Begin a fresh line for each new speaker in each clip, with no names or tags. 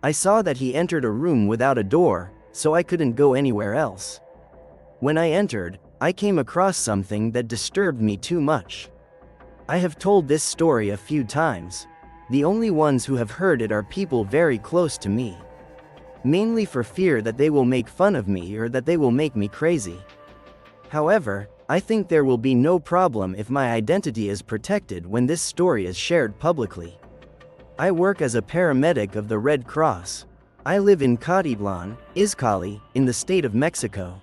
I saw that he entered a room without a door, so I couldn't go anywhere else. When I entered, I came across something that disturbed me too much. I have told this story a few times. The only ones who have heard it are people very close to me. Mainly for fear that they will make fun of me or that they will make me crazy. However, I think there will be no problem if my identity is protected when this story is shared publicly. I work as a paramedic of the Red Cross. I live in Cautitlán Izcali, in the state of Mexico.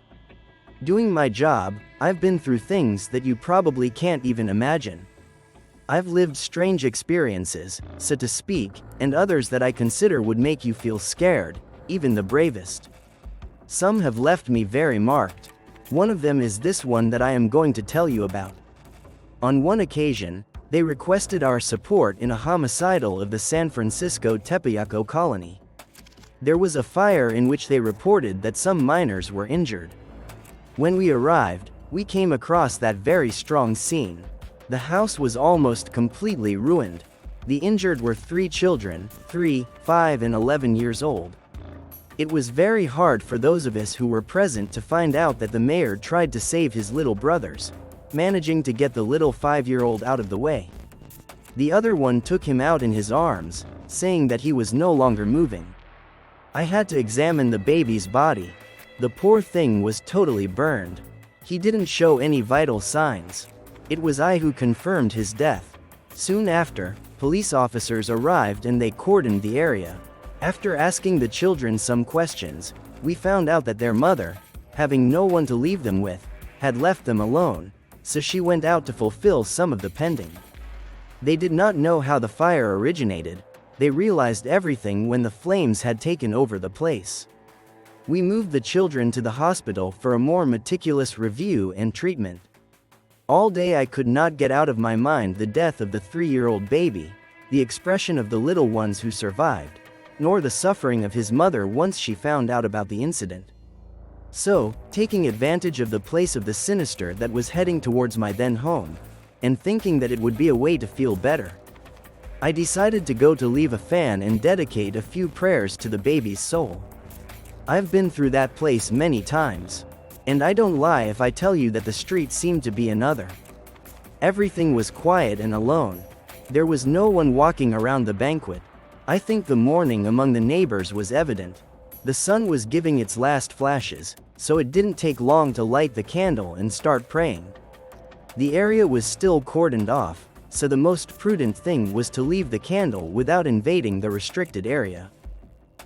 Doing my job, I've been through things that you probably can't even imagine. I've lived strange experiences, so to speak, and others that I consider would make you feel scared, even the bravest. Some have left me very marked. One of them is this one that I am going to tell you about. On one occasion, they requested our support in a homicidal of the San Francisco Tepojaco colony. There was a fire in which they reported that some miners were injured. When we arrived, we came across that very strong scene. The house was almost completely ruined. The injured were 3 children, 3, 5 and 11 years old. It was very hard for those of us who were present to find out that the mayor tried to save his little brothers, managing to get the little 5-year-old out of the way. The other one took him out in his arms, saying that he was no longer moving. I had to examine the baby's body. The poor thing was totally burned. He didn't show any vital signs. It was I who confirmed his death. Soon after, police officers arrived and they cordoned the area. After asking the children some questions, we found out that their mother, having no one to leave them with, had left them alone, so she went out to fulfill some of the pending. They did not know how the fire originated. They realized everything when the flames had taken over the place. We moved the children to the hospital for a more meticulous review and treatment. All day I could not get out of my mind the death of the 3-year-old baby, the expression of the little ones who survived, nor the suffering of his mother once she found out about the incident. So, taking advantage of the place of the sinister that was heading towards my then home, and thinking that it would be a way to feel better, I decided to go to leave a fan and dedicate a few prayers to the baby's soul. I've been through that place many times. And I don't lie if I tell you that the street seemed to be another. Everything was quiet and alone. There was no one walking around the banquet. I think the mourning among the neighbors was evident. The sun was giving its last flashes, so it didn't take long to light the candle and start praying. The area was still cordoned off, so the most prudent thing was to leave the candle without invading the restricted area.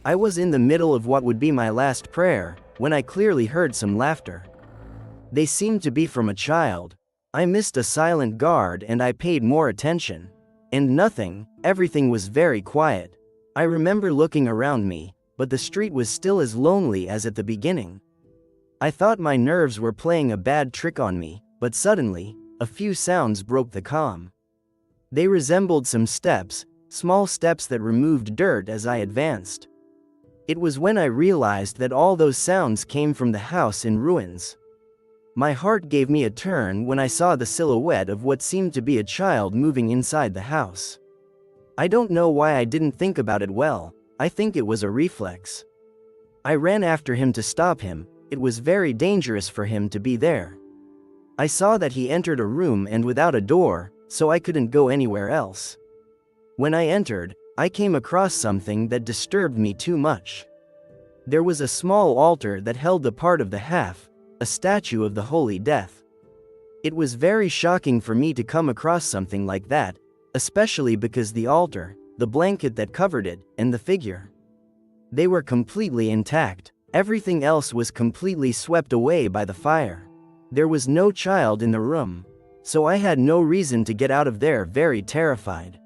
I was in the middle of what would be my last prayer, when I clearly heard some laughter. They seemed to be from a child. I missed a silent guard and I paid more attention. And nothing, everything was very quiet. I remember looking around me, but the street was still as lonely as at the beginning. I thought my nerves were playing a bad trick on me, but suddenly, a few sounds broke the calm. They resembled some steps, small steps that removed dirt as I advanced. It was when I realized that all those sounds came from the house in ruins. My heart gave me a turn when I saw the silhouette of what seemed to be a child moving inside the house. I don't know why I didn't think about it well. I think it was a reflex. I ran after him to stop him. It was very dangerous for him to be there. I saw that he entered a room and without a door, so I couldn't go anywhere else. When I entered, I came across something that disturbed me too much. There was a small altar that held the part of the half, a statue of the Holy Death. It was very shocking for me to come across something like that, especially because the altar, the blanket that covered it, and the figure. They were completely intact. Everything else was completely swept away by the fire. There was no child in the room, so I had no reason to get out of there very terrified.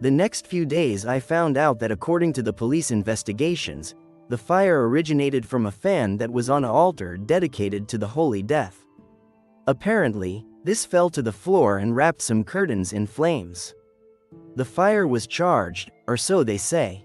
The next few days I found out that according to the police investigations, the fire originated from a fan that was on an altar dedicated to the Holy Death. Apparently, this fell to the floor and wrapped some curtains in flames. The fire was charged, or so they say.